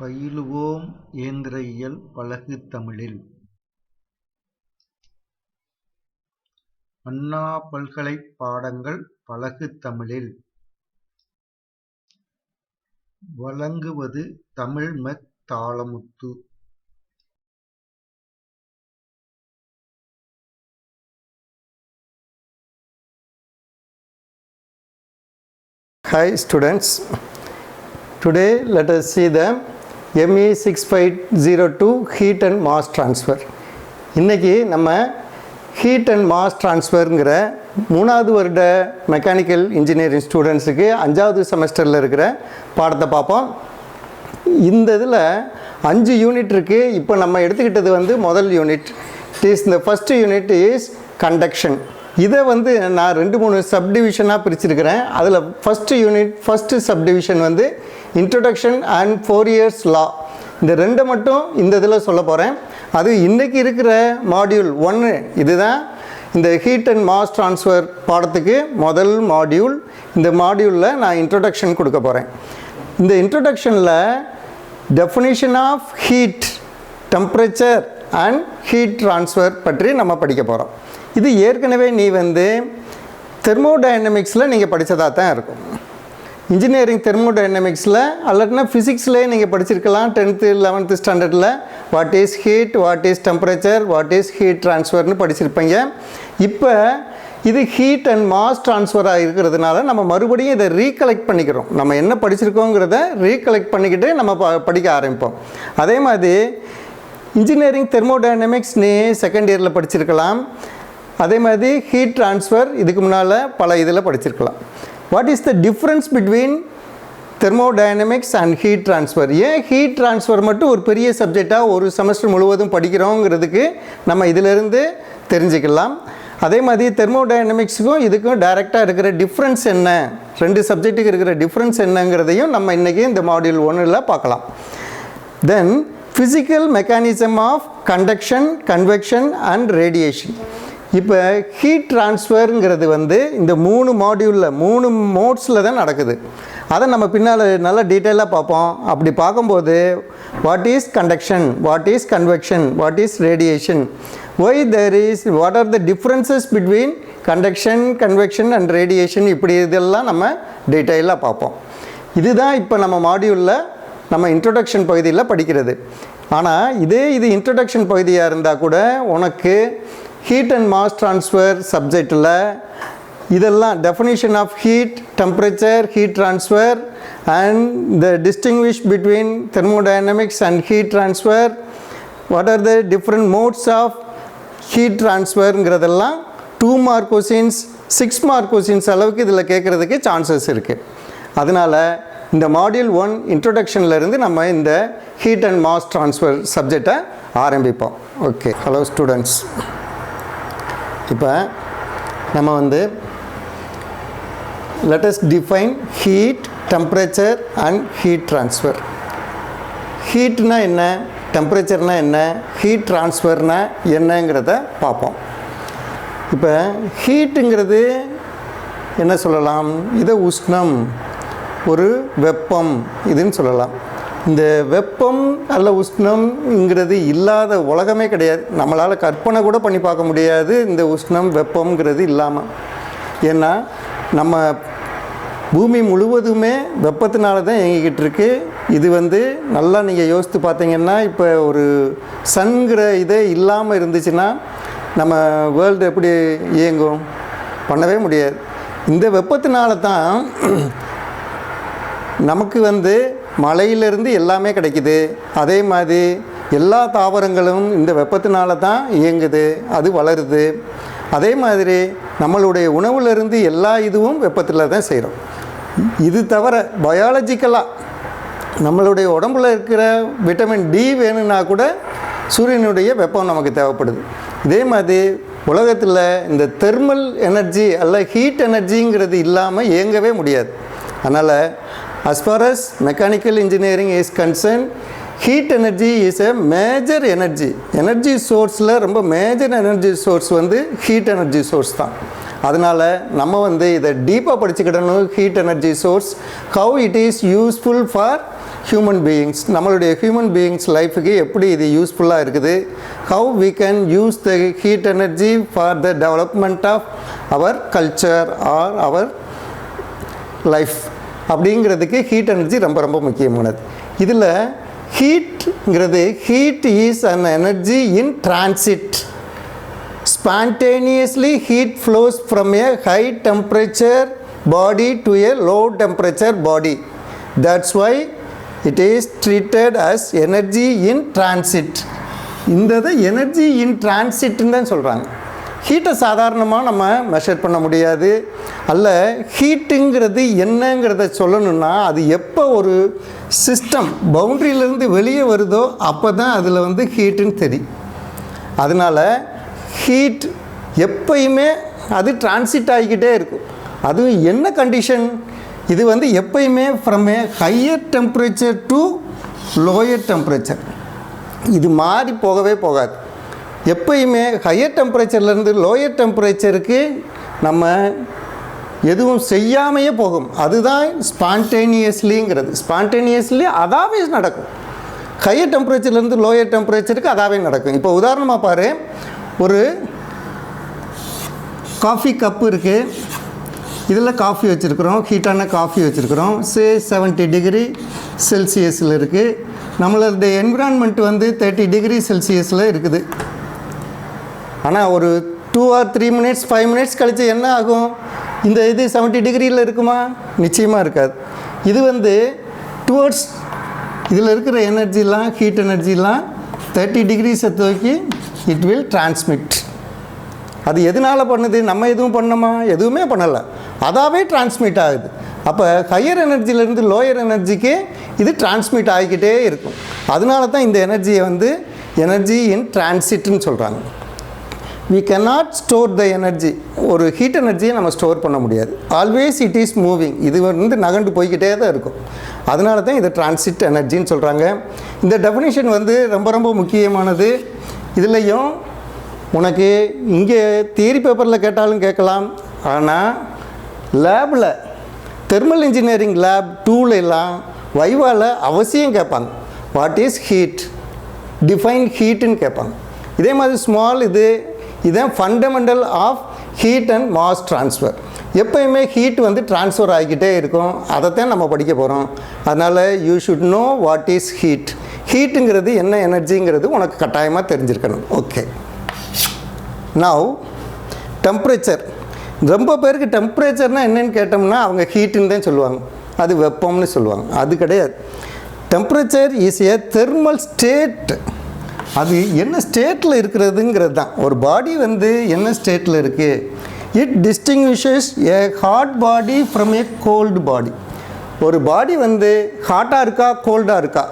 பயிலுவோம் இயந்திரவியல் பழகு தமிழில். அண்ணா பல்கலைப் பாடங்கள் பழகு தமிழில். வழங்குவது தமிழ் மெக் Thalamuthu. Hi students, today let us see the ME6502 heat and mass transfer. இன்னைக்கு நம்ம heat and mass transferங்கிற 3வது வருட மெக்கானிக்கல் இன்ஜினியரிங் ஸ்டூடெண்ட்ஸுக்கு 5வது செமஸ்டரில் இருக்கிற பாடத்தை பார்ப்போம். இந்த இதில் 5 யூனிட் இருக்குது. இப்போ நம்ம எடுத்துக்கிட்டது முதல் யூனிட். இந்த ஃபஸ்ட்டு யூனிட் இஸ் கண்டக்ஷன். இதை நான் 2-3 சப்டிவிஷனாக பிரிச்சிருக்கிறேன். அதில் first unit first subdivision introduction and 4 years லா. இந்த 2 மட்டும் இந்த இதில் சொல்ல போகிறேன். அது இன்றைக்கி இருக்கிற மாடியூல் 1 இதுதான். இந்த ஹீட் அண்ட் மாஸ் ட்ரான்ஸ்ஃபர் பாடத்துக்கு முதல் மாடியூல். இந்த மாடியூலில் நான் இன்ட்ரொடக்ஷன் கொடுக்க போகிறேன். இந்த இன்ட்ரொடக்ஷனில் definition of heat, temperature and heat transfer பற்றி நம்ம படிக்க போகிறோம். இது ஏற்கனவே நீ தெர்மோடைனமிக்ஸில் நீங்கள் படித்ததாக தான் இருக்கும். இன்ஜினியரிங் தெர்மோடைனமிக்ஸில் அல்லதுனா ஃபிசிக்ஸ்லேயே நீங்கள் படிச்சிருக்கலாம். 10th 11th ஸ்டாண்டர்டில் what is heat, what is temperature, what is heat ட்ரான்ஸ்ஃபர்னு படிச்சிருப்பீங்க. இப்போ இது ஹீட் அண்ட் மாஸ் ட்ரான்ஸ்ஃபராக இருக்கிறதுனால நம்ம மறுபடியும் இதை ரீகலெக்ட் பண்ணிக்கிறோம். நம்ம என்ன படிச்சிருக்கோங்கிறத ரீகலெக்ட் பண்ணிக்கிட்டு நம்ம படிக்க ஆரம்பிப்போம். அதே மாதிரி இன்ஜினியரிங் தெர்மோடைனமிக்ஸ் நீ செகண்ட் இயரில் படிச்சிருக்கலாம். அதே மாதிரி ஹீட் ட்ரான்ஸ்ஃபர் இதுக்கு முன்னால் பல இதில் படிச்சிருக்கலாம். What is the difference between thermodynamics and heat transfer? ஏன் ஹீட் ட்ரான்ஸ்ஃபர் மட்டும் ஒரு பெரிய சப்ஜெக்டாக ஒரு செமஸ்டர் முழுவதும் படிக்கிறோங்கிறதுக்கு நம்ம இதிலிருந்து தெரிஞ்சுக்கலாம். அதே மாதிரி தெர்மோடைனமிக்ஸுக்கும் இதுக்கும் டைரெக்டாக இருக்கிற டிஃப்ரென்ஸ் என்ன, 2 சப்ஜெக்ட்டுக்கு இருக்கிற டிஃப்ரென்ஸ் என்னங்கிறதையும் நம்ம இன்றைக்கி இந்த மாடியூல் 1ல் பார்க்கலாம். தென் physical mechanism of conduction, convection and radiation. இப்போ ஹீட் ட்ரான்ஸ்ஃபருங்கிறது இந்த 3 மாடியூலில் 3 மோட்ஸில் தான் நடக்குது. அதை நம்ம பின்னால் நல்லா டீட்டெயிலாக பார்ப்போம். அப்படி பார்க்கும்போது what is conduction, what is convection, what is radiation, why there is, what are the differences between conduction, convection and radiation, இப்படி இதெல்லாம் நம்ம டீட்டெயிலாக பார்ப்போம். இதுதான் இப்போ நம்ம மாடியூலில் நம்ம இன்ட்ரொடக்ஷன் பகுதியில் படிக்கிறது. ஆனால் இது இன்ட்ரொடக்ஷன் பகுதியாக இருந்தால் கூட உனக்கு ஹீட் அண்ட் மாஸ் ட்ரான்ஸ்ஃபர் சப்ஜெக்டில் இதெல்லாம் definition of heat, temperature, heat transfer and the distinguish between thermodynamics and heat transfer, what are the different modes of heat ட்ரான்ஸ்ஃபருங்கிறதெல்லாம் 2 மார்க் கொஸ்டின்ஸ், 6 மார்க் கொஸ்டின்ஸ் அளவுக்கு இதில் கேட்குறதுக்கு சான்சஸ் இருக்குது. அதனால் இந்த மாடியூல் 1 இன்ட்ரொடக்ஷன்லேருந்து நம்ம இந்த ஹீட் அண்ட் மாஸ் ட்ரான்ஸ்ஃபர் சப்ஜெக்டை ஆரம்பிப்போம். Okay, hello students. இப்போ நம்ம let us define heat, temperature and heat transfer. ஹீட்னா என்ன, டெம்பரேச்சர்னா என்ன, ஹீட் ட்ரான்ஸ்ஃபர்னா என்னங்கிறத பார்ப்போம். இப்போ ஹீட்டுங்கிறது என்ன சொல்லலாம், இதை உஷ்ணம், ஒரு வெப்பம் இதுன்னு சொல்லலாம். இந்த வெப்பம் அல்ல உஷ்ணம்ங்கிறது இல்லாத உலகமே கிடையாது. நம்மளால் கற்பனை கூட பண்ணி பார்க்க முடியாது இந்த உஷ்ணம் வெப்பம்ங்கிறது இல்லாமல். ஏன்னா நம்ம பூமி முழுவதுமே வெப்பத்தினால தான் இயங்கிக்கிட்டு இருக்கு. இது நல்லா நீங்கள் யோசித்து பார்த்தீங்கன்னா, இப்போ ஒரு சன்கிற இதே இல்லாமல் இருந்துச்சுன்னா நம்ம வேர்ல்டு எப்படி இயங்கும்? பண்ணவே முடியாது. இந்த வெப்பத்தினால தான் நமக்கு மழையிலிருந்து எல்லாமே கிடைக்குது. அதே மாதிரி எல்லா தாவரங்களும் இந்த வெப்பத்தினால தான் இயங்குது, அது வளருது. அதே மாதிரி நம்மளுடைய உணவுலேருந்து எல்லா இதுவும் வெப்பத்தில் தான் செய்கிறோம். இது தவிர பயாலஜிக்கலாக நம்மளுடைய உடம்புல இருக்கிற விட்டமின் டி வேணும்னா கூட சூரியனுடைய வெப்பம் நமக்கு தேவைப்படுது. இதே மாதிரி உலகத்தில் இந்த தெர்மல் எனர்ஜி அல்ல ஹீட் எனர்ஜிங்கிறது இல்லாமல் இயங்கவே முடியாது. அதனால் as far as mechanical engineering is concerned, heat energy is a major energy sourceல ரொம்ப major energy source heat energy source தான். அதனால் நம்ம இதை டீப்பாக படிச்சுக்கிடணும். Heat energy source, how it is useful for human beings, நம்மளுடைய human beings லைஃபுக்கு எப்படி இது யூஸ்ஃபுல்லாக இருக்குது, how we can use the heat energy for the development of our culture or our life அப்படிங்கிறதுக்கு ஹீட் எனர்ஜி ரொம்ப ரொம்ப முக்கியமானது. இதில் ஹீட்ங்கிறது heat is an energy in transit. Spontaneously heat flows from a high temperature body to a low temperature body. That's why it is treated as energy in transit. இந்த energy in டிரான்சிட்னு தான் சொல்கிறாங்க. ஹீட்டை சாதாரணமாக நம்ம மெஷர் பண்ண முடியாது. அல்ல ஹீட்டுங்கிறது என்னங்கிறத சொல்லணும்னா அது எப்போ ஒரு சிஸ்டம் பவுண்ட்ரியிலேருந்து வெளியே வருதோ அப்போ தான் அதில் ஹீட்டுன்னு தெரியும். அதனால் ஹீட் எப்பயுமே அது டிரான்சிட் ஆகிக்கிட்டே இருக்கும். அதுவும் என்ன கண்டிஷன், இது எப்பயுமே from A higher temperature to lower temperature, இது மாறி போகவே போகாது. எப்பயுமே ஹையர் டெம்பரேச்சர்லேருந்து லோயர் டெம்பரேச்சருக்கு நம்ம எதுவும் செய்யாமையே போகும். அதுதான் ஸ்பான்டேனியஸ்லிங்கிறது. ஸ்பான்டேனியஸ்லி அதாவே நடக்கும். ஹையர் டெம்பரேச்சர்லேருந்து லோயர் டெம்பரேச்சருக்கு அதாவே நடக்கும். இப்போ உதாரணமாக பாரு, ஒரு காஃபி கப்பு இருக்குது, இதில் காஃபி வச்சுருக்குறோம், ஹீட்டான காஃபி வச்சுருக்குறோம். 70 டிகிரி செல்சியஸில் இருக்குது. நம்மளோட என்விரான்மெண்ட் 30 டிகிரி செல்சியஸில் இருக்குது. ஆனால் ஒரு 2 or 3 minutes 5 minutes கழித்து என்ன ஆகும், இந்த இது 70 டிகிரியில் இருக்குமா? நிச்சயமாக இருக்காது. இது டுவர்ட்ஸ் இதில் இருக்கிற எனர்ஜிலாம் ஹீட் எனர்ஜிலாம் 30 டிகிரிஸை தூக்கி இட் வில் டிரான்ஸ்மிட். அது எதனால் பண்ணுது, நம்ம எதுவும் பண்ணோமா? எதுவுமே பண்ணலை, அதாவே டிரான்ஸ்மிட் ஆகுது. அப்போ ஹையர் எனர்ஜிலேருந்து லோயர் எனர்ஜிக்கு இது டிரான்ஸ்மிட் ஆகிக்கிட்டே இருக்கும். அதனால தான் இந்த எனர்ஜியை எனர்ஜி இன் டிரான்சிட்னு சொல்கிறாங்க. we cannot store the energy. ஒரு ஹீட் எனர்ஜியை நம்ம ஸ்டோர் பண்ண முடியாது. Always it is moving. இது நகண்டு போய்கிட்டே தான் இருக்கும். அதனால தான் இதை டிரான்சிட் எனர்ஜின்னு சொல்கிறாங்க. இந்த டெஃபினிஷன் ரொம்ப ரொம்ப முக்கியமானது. இதுலேயும் உனக்கு இங்கே தியரி பேப்பரில் கேட்டாலும் கேட்கலாம். ஆனால் லேபில் தெர்மல் இன்ஜினியரிங் லேப் 2லெல்லாம் வைவாவில் அவசியம் கேட்பாங்க. வாட் இஸ் ஹீட், டிஃபைன் ஹீட்டுன்னு கேட்பாங்க. இதே மாதிரி ஸ்மால் இதுதான் fundamental of heat and mass transfer. எப்போயுமே ஹீட் ட்ரான்ஸ்ஃபர் ஆகிக்கிட்டே இருக்கும். அதைத்தான் நம்ம படிக்க போகிறோம். அதனால் you should know what is heat. ஹீட்டுங்கிறது என்ன எனர்ஜிங்கிறது உனக்கு கட்டாயமாக தெரிஞ்சிருக்கணும். Okay, now temperature. ரொம்ப பேருக்கு டெம்பரேச்சர்னால் என்னென்னு கேட்டோம்னா அவங்க ஹீட்டுன்னு தான் சொல்லுவாங்க, அது வெப்பம்னு சொல்லுவாங்க. அது கிடையாது. Temperature is a thermal state. அது என்ன ஸ்டேட்டில் இருக்கிறதுங்கிறது தான். ஒரு பாடி என்ன ஸ்டேட்டில் இருக்குது, it distinguishes a hot body from a cold body. ஒரு பாடி ஹாட்டாக இருக்கா கோல்டாக இருக்கா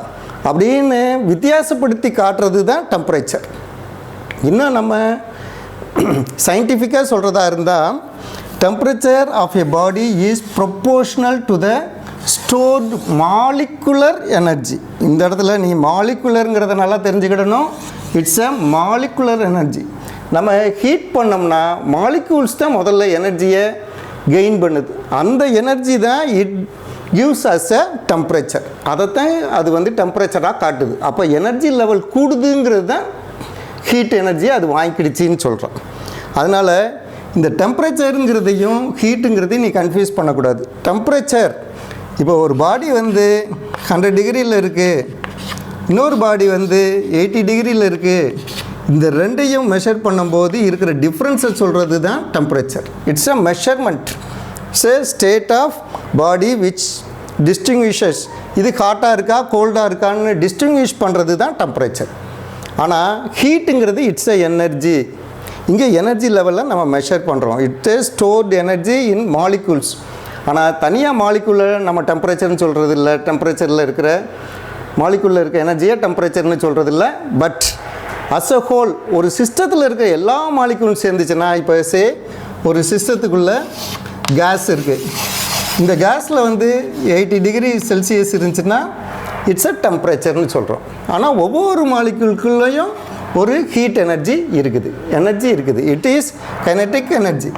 அப்படின்னு வித்தியாசப்படுத்தி காட்டுறது தான் டெம்பரேச்சர். இன்னும் நம்ம சயின்டிஃபிக்காக சொல்கிறதா இருந்தால் temperature of a body is proportional to the stored molecular energy. இந்த இடத்துல நீ மாலிகுலருங்கிறத நல்லா தெரிஞ்சுக்கிடணும். It's a molecular energy. நம்ம ஹீட் பண்ணோம்னா மாலிகூல்ஸ் தான் முதல்ல எனர்ஜியை கெயின் பண்ணுது. அந்த எனர்ஜி தான் it gives us a temperature. அதைத்தான் அது டெம்பரேச்சராக காட்டுது. அப்போ எனர்ஜி லெவல் கூடுதுங்கிறது தான் ஹீட் எனர்ஜி அது வாங்கிக்கிடுச்சின்னு சொல்கிறோம். அதனால் இந்த டெம்பரேச்சருங்கிறதையும் ஹீட்டுங்கிறதையும் நீ கன்ஃபியூஸ் பண்ணக்கூடாது. டெம்பரேச்சர் இப்போ ஒரு பாடி 100 டிகிரியில் இருக்குது, இன்னொரு பாடி 80 டிகிரியில் இருக்குது. இந்த ரெண்டையும் மெஷர் பண்ணும்போது இருக்கிற டிஃப்ரென்ஸை சொல்கிறது தான் temperature. It's a measurement. It's a state of body which distinguishes இது ஹாட்டாக இருக்கா கோல்டாக இருக்கான்னு டிஸ்டிங்விஷ் பண்ணுறது தான் டெம்பரேச்சர். ஆனால் ஹீட்டுங்கிறது இட்ஸ் எ எனர்ஜி. இங்கே எனர்ஜி லெவலில் நம்ம மெஷர் பண்ணுறோம். It is stored energy in molecules. ஆனால் தனியாக மாலிகுலில் நம்ம டெம்பரேச்சர்னு சொல்கிறது இல்லை. டெம்பரேச்சரில் இருக்கிற மாலிகுலில் இருக்க எனர்ஜியை டெம்பரேச்சர்னு சொல்கிறது இல்லை. பட் அஸ் அ ஹோல் ஒரு சிஸ்டத்தில் இருக்க எல்லா மாலிகுலும் சேர்ந்துச்சுன்னா, இப்போ ஒரு சிஸ்டத்துக்குள்ளே கேஸ் இருக்குது. இந்த கேஸில் 80 டிகிரி செல்சியஸ் இருந்துச்சுன்னா இட்ஸ் அ டெம்பரேச்சர்னு சொல்கிறோம். ஆனால் ஒவ்வொரு மாலிகுலுக்குள்ளேயும் ஒரு ஹீட் எனர்ஜி இருக்குது. It is kinetic energy.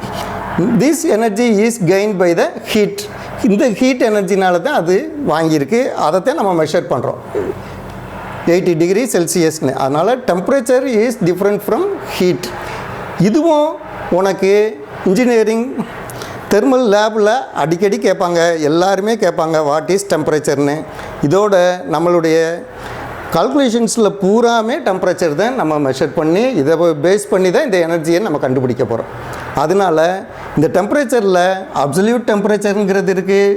This energy is gained by the heat. இந்த ஹீட் எனர்ஜினால தான் அது வாங்கியிருக்கு. அதைத்தான் நம்ம மெஷர் பண்ணுறோம் 80 டிகிரி செல்சியஸ்னு. அதனால் temperature is different from heat. இதுவும் உனக்கு இன்ஜினியரிங் தெர்மல் லேபில் அடிக்கடி கேட்பாங்க, எல்லாருமே கேட்பாங்க வாட் இஸ் டெம்பரேச்சர்னு. இதோட நம்மளுடைய கால்குலேஷன்ஸில் பூராமே டெம்பரேச்சர் தான் நம்ம மெஷர் பண்ணி இதை பேஸ் பண்ணி தான் இந்த எனர்ஜியை நம்ம கண்டுபிடிக்க போகிறோம். அதனால் இந்த டெம்பரேச்சரில் அப்சல்யூட் டெம்பரேச்சருங்கிறது இருக்குது,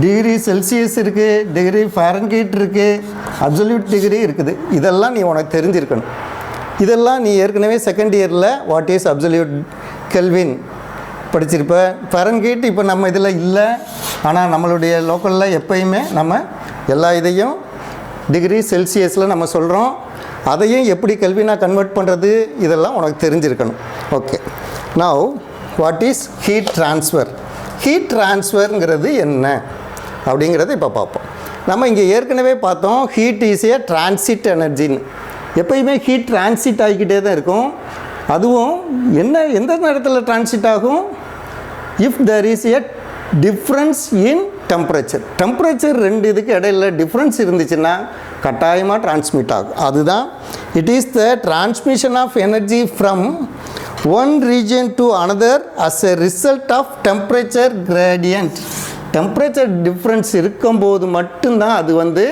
டிகிரி செல்சியஸ் இருக்குது, டிகிரி ஃபாரன்ஹீட் இருக்குது, அப்சல்யூட் டிகிரி இருக்குது. இதெல்லாம் நீ உனக்கு தெரிஞ்சிருக்கணும். இதெல்லாம் நீ ஏற்கனவே செகண்ட் இயரில் வாட் இஸ் அப்சல்யூட் கெல்வின் படிச்சிருப்ப. ஃபாரன்ஹீட் இப்போ நம்ம இதில் இல்லை, ஆனால் நம்மளுடைய லோக்கலில் எப்பயுமே நம்ம எல்லா இதையும் டிகிரி செல்சியஸில் நம்ம சொல்கிறோம். அதையும் எப்படி கெல்வினாக கன்வெர்ட் பண்ணுறது இதெல்லாம் உனக்கு தெரிஞ்சிருக்கணும். Okay, now what is heat transfer? Heat ட்ரான்ஸ்ஃபருங்கிறது என்ன அப்படிங்கிறத இப்போ பார்ப்போம். நம்ம இங்கே ஏற்கனவே பார்த்தோம் ஹீட் இஸ் ஏ டிரான்சிட் எனர்ஜின்னு. எப்பயுமே ஹீட் டிரான்சிட் ஆகிக்கிட்டே தான் இருக்கும். அதுவும் எந்த நேரத்தில் டிரான்சிட் ஆகும்? If there is a difference in temperature ரெண்டு இதுக்கு இடையில டிஃப்ரென்ஸ் இருந்துச்சுன்னா கட்டாயமாக டிரான்ஸ்மிட் ஆகும். அதுதான் it is the transmission of energy from one region to another as a result of temperature gradient. Temperature difference இருக்கும்போது மட்டும்தான் அது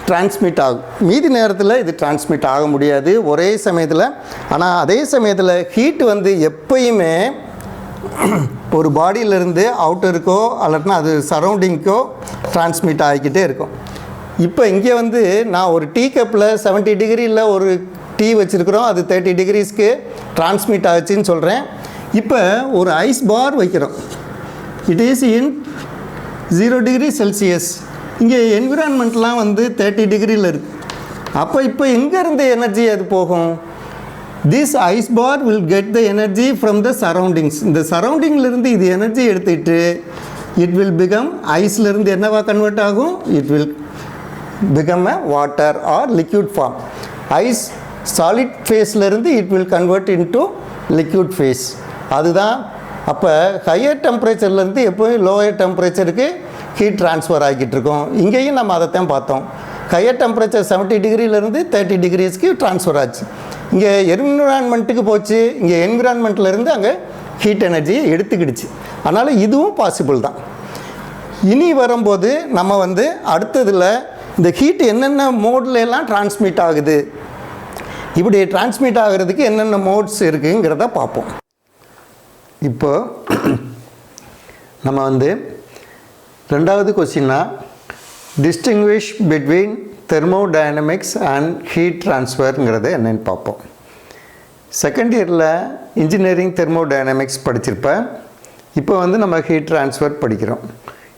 டிரான்ஸ்மிட் ஆகும். மீதி நேரத்தில் இது டிரான்ஸ்மிட் ஆக முடியாது ஒரே சமயத்தில். ஆனால் அதே சமயத்தில் ஹீட் எப்பயுமே ஒரு பாடியிலேருந்து அவுட்டருக்கோ அல்லட்னா அது சரௌண்டிங்க்கோ டிரான்ஸ்மிட் ஆகிக்கிட்டே இருக்கும். இப்போ இங்கே நான் ஒரு டீ கப்பில் 70 டிகிரியில் ஒரு டீ வச்சுருக்குறோம், அது 30 டிகிரிஸ்க்கு டிரான்ஸ்மிட் ஆச்சுன்னு சொல்கிறேன். இப்போ ஒரு ஐஸ் பார் வைக்கிறோம், it is in 0 degree Celsius. இங்கே என்விரான்மெண்ட்லாம் 30 டிகிரியில் இருக்குது. அப்போ இப்போ எங்கேருந்து எனர்ஜி அது போகும்? This ice bar will get the energy from the surroundings. இந்த சரௌண்டிங்கிலிருந்து இது எனர்ஜி எடுத்துக்கிட்டு இட் வில் பிகம் ஐஸ்லேருந்து என்னவா கன்வெர்ட் ஆகும்? It will become a water or liquid form. Ice solid ஃபேஸ்லேருந்து it will convert into liquid phase. அதுதான் அப்போ higher டெம்பரேச்சர்லேருந்து எப்போயும் lower டெம்பரேச்சருக்கு heat transfer ஆகிட்டு இருக்கோம். இங்கேயும் நம்ம அதைத்தான் பார்த்தோம். ஹையர் டெம்பரேச்சர் 70 டிகிரிலேருந்து 30 டிகிரிஸ்க்கு ட்ரான்ஸ்ஃபர் ஆச்சு. இங்கே என்விரான்மெண்ட்டுக்கு போச்சு, இங்கே என்விரான்மெண்ட்லேருந்து அங்கே ஹீட் எனர்ஜியை எடுத்துக்கிடுச்சு. அதனால் இதுவும் பாசிபிள் தான். இனி வரும்போது நம்ம அடுத்ததில் இந்த ஹீட் என்னென்ன மோட்லாம் டிரான்ஸ்மிட் ஆகுது, இப்படி டிரான்ஸ்மிட் ஆகிறதுக்கு என்னென்ன மோட்ஸ் இருக்குங்கிறத பார்ப்போம். இப்போ நம்ம ரெண்டாவது கொஸ்டின்னா distinguish between thermodynamics and heat ட்ரான்ஸ்ஃபருங்கிறத என்னென்னு பார்ப்போம். செகண்ட் இயரில் இன்ஜினியரிங் தெர்மோடைனமிக்ஸ் படிச்சிருப்பேன். இப்போ நம்ம ஹீட் ட்ரான்ஸ்ஃபர் படிக்கிறோம்.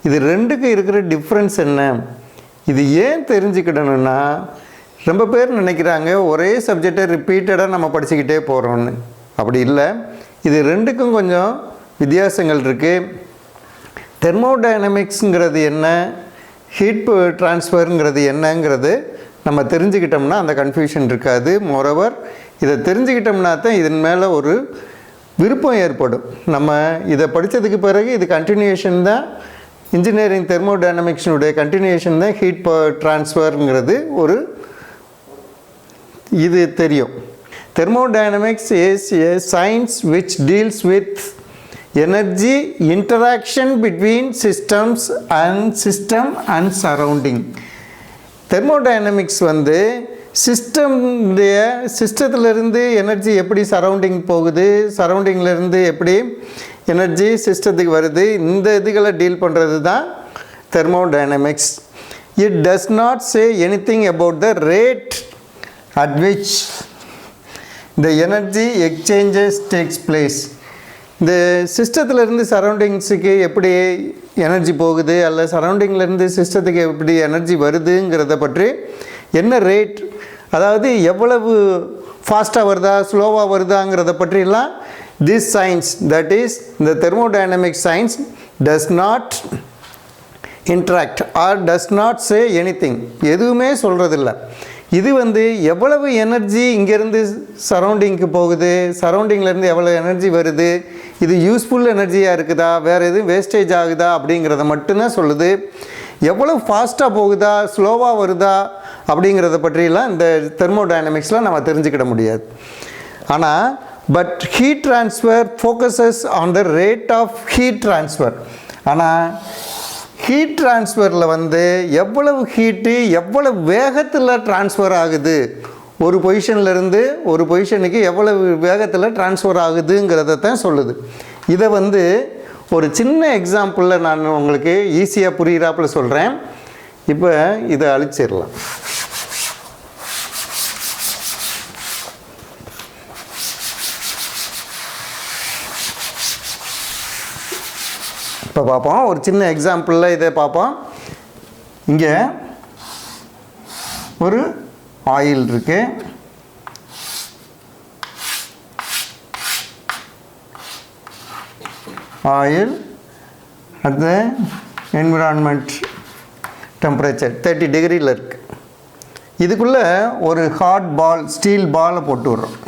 இது ரெண்டுக்கு இருக்கிற டிஃப்ரென்ஸ் என்ன? இது ஏன் தெரிஞ்சுக்கிடணுன்னா, ரொம்ப பேர் நினைக்கிறாங்க ஒரே சப்ஜெக்டை ரிப்பீட்டடாக நம்ம படிச்சுக்கிட்டே போகிறோன்னு. அப்படி இல்லை, இது ரெண்டுக்கும் கொஞ்சம் வித்தியாசங்கள் இருக்குது. தெர்மோடைனமிக்ஸுங்கிறது என்ன, ஹீட் ட்ரான்ஸ்ஃபருங்கிறது என்னங்கிறது நம்ம தெரிஞ்சுக்கிட்டோம்னா அந்த கன்ஃபியூஷன் இருக்காது. மோரோவர் இதை தெரிஞ்சுக்கிட்டோம்னா தான் இதன் மேலே ஒரு விருப்பம் ஏற்படும். நம்ம இதை படித்ததுக்கு பிறகு இது கண்டினியூஷன் தான், இன்ஜினியரிங் தெர்மோடைனமிக்ஸினுடைய கண்டினியூஷன் தான் ஹீட் ட்ரான்ஸ்ஃபருங்கிறது ஒரு இது தெரியும். Thermodynamics is a science which deals with energy interaction between system and surrounding. Thermodynamics சிஸ்டத்திலிருந்து எனர்ஜி எப்படி சரௌண்டிங் போகுது, சரௌண்டிங்லேருந்து எப்படி எனர்ஜி சிஸ்டத்துக்கு வருது, இந்த இதுகளை டீல் பண்ணுறது தான் thermodynamics. It does not say anything about the rate at which the energy exchanges takes place. இந்த சிஸ்டத்திலேருந்து சரௌண்டிங்ஸுக்கு எப்படி எனர்ஜி போகுது, அல்ல சரௌண்டிங்லேருந்து சிஸ்டத்துக்கு எப்படி எனர்ஜி வருதுங்கிறத பற்றி என்ன ரேட், அதாவது எவ்வளவு ஃபாஸ்ட்டாக வருதா ஸ்லோவாக வருதாங்கிறத பற்றிலாம் திஸ் சயின்ஸ், தட் இஸ் இந்த thermodynamic science does not interact or does not say anything. எதுவுமே சொல்கிறதில்ல. இது எவ்வளவு எனர்ஜி இங்கேருந்து சரௌண்டிங்க்கு போகுது, சரௌண்டிங்லேருந்து எவ்வளோ எனர்ஜி வருது, இது யூஸ்ஃபுல் எனர்ஜியாக இருக்குதா, வேறு எதுவும் வேஸ்டேஜ் ஆகுதா அப்படிங்கிறத மட்டும்தான் சொல்லுது. எவ்வளோ ஃபாஸ்ட்டாக போகுதா, ஸ்லோவாக வருதா அப்படிங்கிறத பற்றியெல்லாம் இந்த தெர்மோடைனமிக்ஸில் நம்ம தெரிஞ்சுக்கிட முடியாது. ஆனால் but heat transfer focuses on the rate of heat transfer. ஆனால் ஹீட் ட்ரான்ஸ்ஃபரில் வந்து எவ்வளவு ஹீட்டு எவ்வளவு வேகத்தில் ட்ரான்ஸ்ஃபர் ஆகுது, ஒரு பொசிஷன்லேருந்து ஒரு பொசிஷனுக்கு எவ்வளவு வேகத்தில் ட்ரான்ஸ்ஃபர் ஆகுதுங்கிறத தான் சொல்லுது. இதை வந்து ஒரு சின்ன எக்ஸாம்பிளில் நான் உங்களுக்கு ஈஸியாக புரிகிறாப்புல சொல்கிறேன். இப்போ இதை அழிச்சிடலாம். இப்போ பார்ப்போம், ஒரு சின்ன எக்ஸாம்பிளில் இதை பார்ப்போம். இங்கே ஒரு ஆயில் இருக்கு. Oil at the environment temperature 30 டிகிரியில் இருக்குது. இதுக்குள்ளே ஒரு ஹாட் பால், ஸ்டீல் பாலை போட்டு விட்றோம்.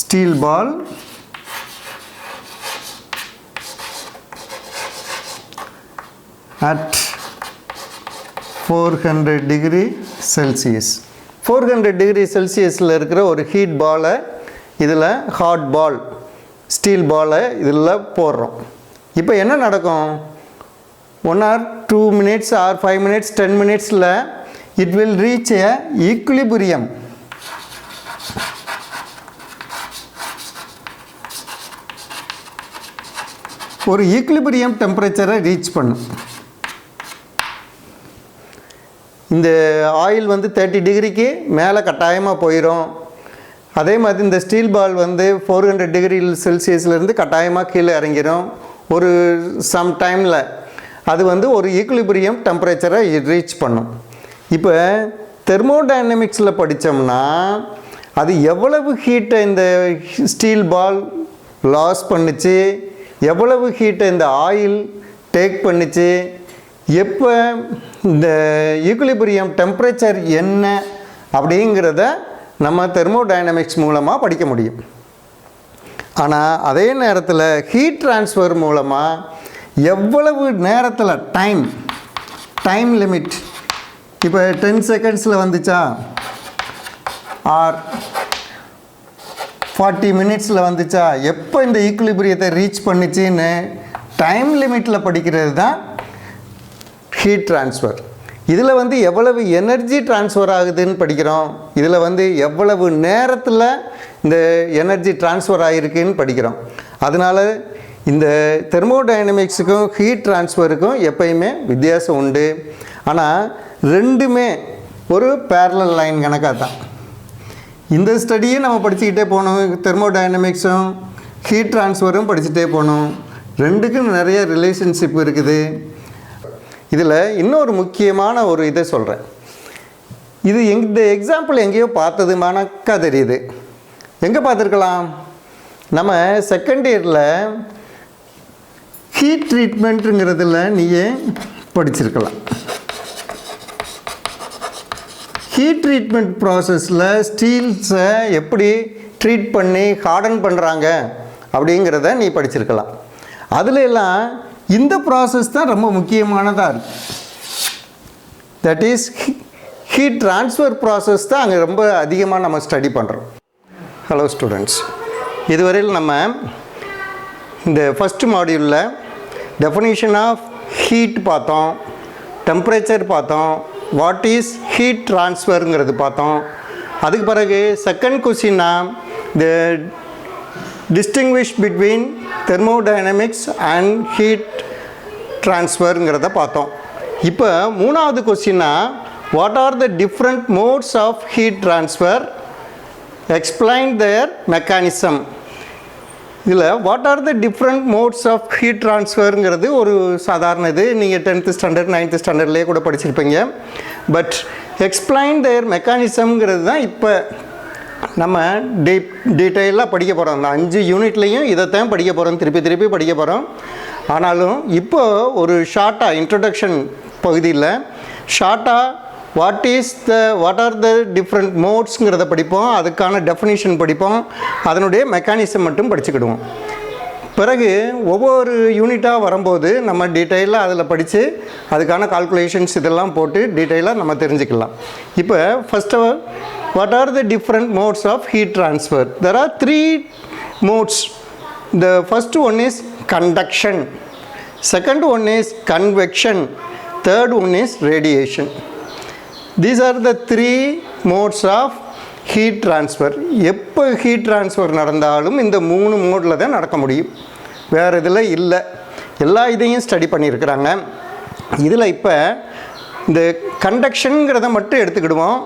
Steel ball at 400 degree Celsius. 400 degree செல்சியஸில் இருக்கிற ஒரு ஹீட் பாலை இதில் ஹாட் பால், ஸ்டீல் பாலை இதில் போடுறோம். இப்போ என்ன நடக்கும்? 1 or 2 minutes or 5 minutes 10 minutesல it will reach a equilibrium. ஒரு ஈக்குலிபிரியம் டெம்பரேச்சரை ரீச் பண்ணும். இந்த ஆயில் வந்து 30 டிகிரிக்கு மேலே கட்டாயமாக போயிடும். அதே மாதிரி இந்த ஸ்டீல் பால் வந்து 400 டிகிரி செல்சியஸ்லேருந்து கட்டாயமாக கீழே இறங்கிடும். ஒரு சம் டைமில் அது வந்து ஒரு ஈக்குலிபிரியம் டெம்பரேச்சரை ரீச் பண்ணும். இப்போ தெர்மோடைனமிக்ஸில் படித்தோம்னா அது எவ்வளவு ஹீட்டை இந்த ஸ்டீல் பால் லாஸ் பண்ணிச்சு, எவ்வளவு ஹீட்டை இந்த ஆயில் டேக் பண்ணிச்சு, எப்போ இந்த ஈக்குலிபிரியம் டெம்பரேச்சர் என்ன அப்படிங்கிறத நம்ம தெர்மோடைனமிக்ஸ் மூலமாக படிக்க முடியும். ஆனால் அதே நேரத்தில் ஹீட் ட்ரான்ஸ்ஃபர் மூலமாக எவ்வளவு நேரத்தில் டைம் லிமிட், இப்போ 10 செகண்ட்ஸில் வந்துச்சா, ஆர் 40 மினிட்ஸில் வந்துச்சா, எப்போ இந்த ஈக்குலிபிரியத்தை ரீச் பண்ணிச்சின்னு டைம் லிமிட்டில் படிக்கிறது தான் ஹீட் ட்ரான்ஸ்ஃபர். இதில் வந்து எவ்வளவு எனர்ஜி ட்ரான்ஸ்ஃபர் ஆகுதுன்னு படிக்கிறோம். இதில் வந்து எவ்வளவு நேரத்தில் இந்த எனர்ஜி ட்ரான்ஸ்ஃபர் ஆகிருக்குன்னு படிக்கிறோம். அதனால் இந்த தெர்மோடைனமிக்ஸுக்கும் ஹீட் ட்ரான்ஸ்ஃபருக்கும் எப்பயுமே வித்தியாசம் உண்டு. ஆனால் ரெண்டுமே ஒரு பேரலல் லைன் கணக்காக தான். இந்த ஸ்டடியும் நம்ம படிச்சுக்கிட்டே போகணும், தெர்மோடைனமிக்ஸும் ஹீட் ட்ரான்ஸ்ஃபரும் படிச்சுட்டே போகணும். ரெண்டுக்கும் நிறைய ரிலேஷன்ஷிப் இருக்குது. இதில் இன்னொரு முக்கியமான ஒரு இதை சொல்கிறேன். இது இந்த எக்ஸாம்பிள் எங்கேயோ பார்த்ததுமானக்கா தெரியுது. எங்கே பார்த்துருக்கலாம்? நம்ம செகண்ட் இயரில் ஹீட் ட்ரீட்மெண்ட்டுங்கிறதுல நீயே படிச்சிருக்கலாம். ஹீட் ட்ரீட்மெண்ட் ப்ராசஸில் ஸ்டீல்ஸை எப்படி ட்ரீட் பண்ணி ஹார்டன் பண்ணுறாங்க அப்படிங்கிறத நீ படிச்சிருக்கலாம். அதில் எல்லாம் இந்த ப்ராசஸ் தான் ரொம்ப முக்கியமானதாக இருக்குது. That is heat transfer process தான் அங்கே ரொம்ப அதிகமாக நம்ம ஸ்டடி பண்ணுறோம். ஹலோ ஸ்டூடெண்ட்ஸ், இதுவரையில் நம்ம இந்த ஃபஸ்ட்டு மாடியூலில் டெஃபினிஷன் ஆஃப் ஹீட் பார்த்தோம், டெம்பரேச்சர் பார்த்தோம், வாட் இஸ் ஹீட் ட்ரான்ஸ்ஃபருங்கிறது பார்த்தோம். அதுக்கு பிறகு செகண்ட் கொஸ்டின்னா the distinguish between thermodynamics and heat ட்ரான்ஸ்ஃபருங்கிறத பார்த்தோம். இப்போ மூணாவது கொஸ்டின்னா what are the different modes of heat transfer, explain their mechanism. இதில் what are the different modes of heat ட்ரான்ஸ்ஃபருங்கிறது ஒரு சாதாரண இது, நீங்கள் 10th ஸ்டாண்டர்ட் 9th ஸ்டாண்டர்ட்லேயே கூட படிச்சிருப்பீங்க. பட் எக்ஸ்பிளைன் தேர் மெக்கானிசம்ங்கிறது தான் இப்போ நம்ம டீட்டெயிலாக படிக்க போகிறோம். அந்த 5 யூனிட்லேயும் இதைத்தான் படிக்க போகிறோம், திருப்பி படிக்க போகிறோம். ஆனாலும் இப்போ ஒரு ஷார்ட்டாக இன்ட்ரடக்ஷன் பகுதியில் ஷார்ட்டாக what are the different மோட்ஸ்ங்கிறத படிப்போம், அதுக்கான டெஃபினிஷன் படிப்போம், அதனுடைய மெக்கானிசம் மட்டும் படிச்சுக்கிடுவோம். பிறகு ஒவ்வொரு யூனிட்டாக வரும்போது நம்ம டீட்டெயிலாக அதில் படித்து அதுக்கான கால்குலேஷன்ஸ் இதெல்லாம் போட்டு டீட்டெயிலாக நம்ம தெரிஞ்சுக்கலாம். இப்போ first of all, what are the different modes of heat transfer? There are 3 modes. The first one is conduction, second one is convection, third one is radiation. These are the 3 modes of heat transfer. எப்போ heat transfer நடந்தாலும் இந்த 3 மோடில் தான் நடக்க முடியும், வேறு இதில் இல்லை. எல்லா இதையும் ஸ்டடி பண்ணியிருக்கிறாங்க. இதில் இப்போ இந்த கண்டக்ஷனுங்கிறத மட்டும் எடுத்துக்கிடுவோம்.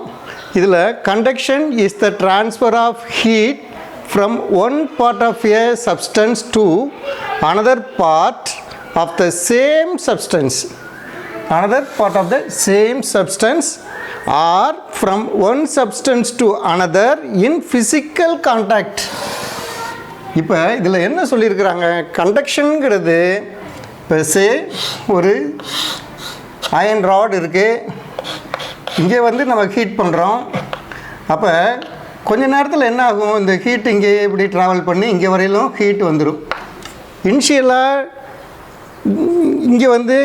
இதில் conduction is the transfer of heat from one part of a substance to another part of the same substance, or from one substance to another in physical contact. இப்போ இதில் என்ன சொல்லியிருக்கிறாங்க, கண்டக்ஷனுங்கிறது இப்போ ஒரு அயன் ராட் இருக்குது, இங்கே வந்து நம்ம ஹீட் பண்ணுறோம். அப்போ கொஞ்ச நேரத்தில் என்ன ஆகும், இந்த ஹீட் இங்கே இப்படி ட்ராவல் பண்ணி இங்கே வரையிலும் ஹீட் வந்துடும். இனிஷியலாக இங்கே வந்து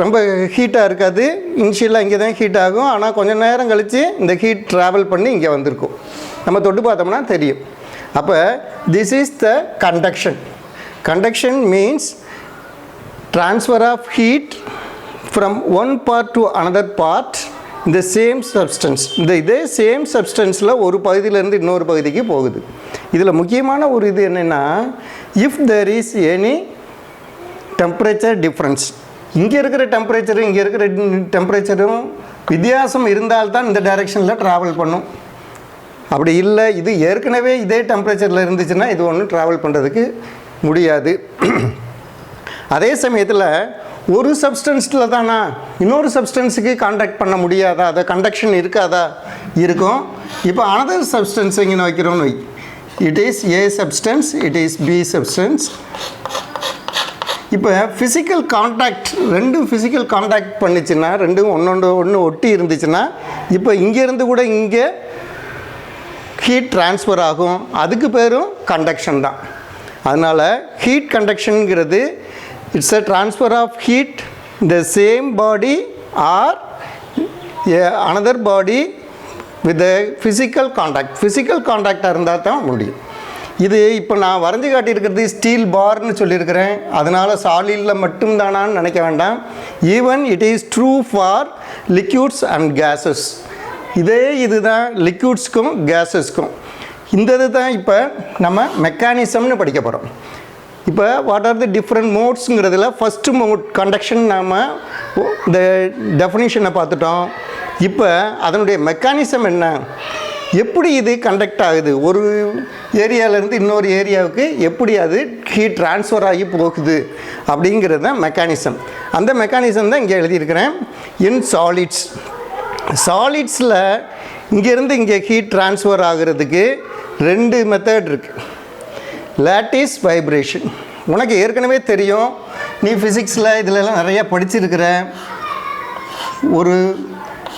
ரொம்ப ஹீட்டாக இருக்காது, இனிஷியலாக இங்கே தான் ஹீட் ஆகும். ஆனால் கொஞ்சம் நேரம் கழித்து இந்த ஹீட் ட்ராவல் பண்ணி இங்கே வந்திருக்கும், நம்ம தொட்டு பார்த்தோம்னா தெரியும். அப்போ this is the conduction. Conduction means transfer of heat from one part to another part இந்த சேம் சப்ஸ்டன்ஸ். இதே சேம் சப்ஸ்டன்ஸில் ஒரு பகுதியிலேருந்து இன்னொரு பகுதிக்கு போகுது. இதில் முக்கியமான ஒரு இது என்னென்னா, if there is any temperature difference, இங்கே இருக்கிற டெம்பரேச்சரும் இங்கே இருக்கிற டெம்பரேச்சரும் வித்தியாசம் இருந்தால்தான் இந்த டைரெக்ஷனில் ட்ராவல் பண்ணும். அப்படி இல்லை, இது ஏற்கனவே இதே டெம்பரேச்சரில் இருந்துச்சுன்னா இது ஒன்றும் ட்ராவல் பண்ணுறதுக்கு முடியாது. அதே சமயத்தில் ஒரு சப்ஸ்டன்ஸில் தானா இன்னொரு சப்ஸ்டன்ஸுக்கு காண்டாக்ட் பண்ண முடியாதா, அதை கண்டக்ஷன் இருக்காதா? இருக்கும். இப்போ அனதர் சப்ஸ்டன்ஸ் இங்கே வைக்கிறோன்னு வை, it is A substance, it is B substance. இப்போ ஃபிசிக்கல் காண்டாக்ட், ரெண்டும் ஃபிசிக்கல் காண்டாக்ட் பண்ணிச்சுன்னா, ரெண்டும் ஒன்று ஒட்டி இருந்துச்சுன்னா, இப்போ இங்கேருந்து கூட இங்கே ஹீட் ட்ரான்ஸ்ஃபர் ஆகும். அதுக்கு பேரும் கண்டக்ஷன் தான். அதனால் ஹீட் கண்டக்ஷனுங்கிறது it's a transfer of heat in the same body or another body with a physical contact. physical contact இருந்தால் தான் முடியும். இது இப்போ நான் வரைஞ்சி காட்டியிருக்கிறது ஸ்டீல் பார்னு சொல்லியிருக்கிறேன், அதனால் சாலிடில் மட்டும்தானான்னு நினைக்க வேண்டாம். Even it is true for liquids and gases. இதே இது தான் லிக்யூட்ஸ்க்கும் கேஸஸ்க்கும். இந்த இது தான் இப்போ நம்ம மெக்கானிசம்னு படிக்க போகிறோம். இப்போ வாட் ஆர் தி டிஃப்ரெண்ட் மோட்ஸுங்கிறதுல ஃபஸ்ட்டு மோட் கண்டக்ஷன் நாம் இந்த டெஃபினிஷனை பார்த்துட்டோம். இப்போ அதனுடைய மெக்கானிசம் என்ன, எப்படி இது கண்டக்ட் ஆகுது, ஒரு ஏரியாவிலேருந்து இன்னொரு ஏரியாவுக்கு எப்படி அது ஹீட் ட்ரான்ஸ்ஃபர் ஆகி போகுது அப்படிங்கிறது தான் மெக்கானிசம். அந்த மெக்கானிசம் தான் இங்கே எழுதியிருக்கிறேன். இன் சாலிட்ஸ், சாலிட்ஸில் இங்கேருந்து இங்கே ஹீட் ட்ரான்ஸ்ஃபர் ஆகிறதுக்கு 2 மெத்தட் இருக்குது. லேட்டிஸ் வைப்ரேஷன், உனக்கு ஏற்கனவே தெரியும், நீ ஃபிசிக்ஸில் இதிலெல்லாம் நிறையா படிச்சிருக்கிற. ஒரு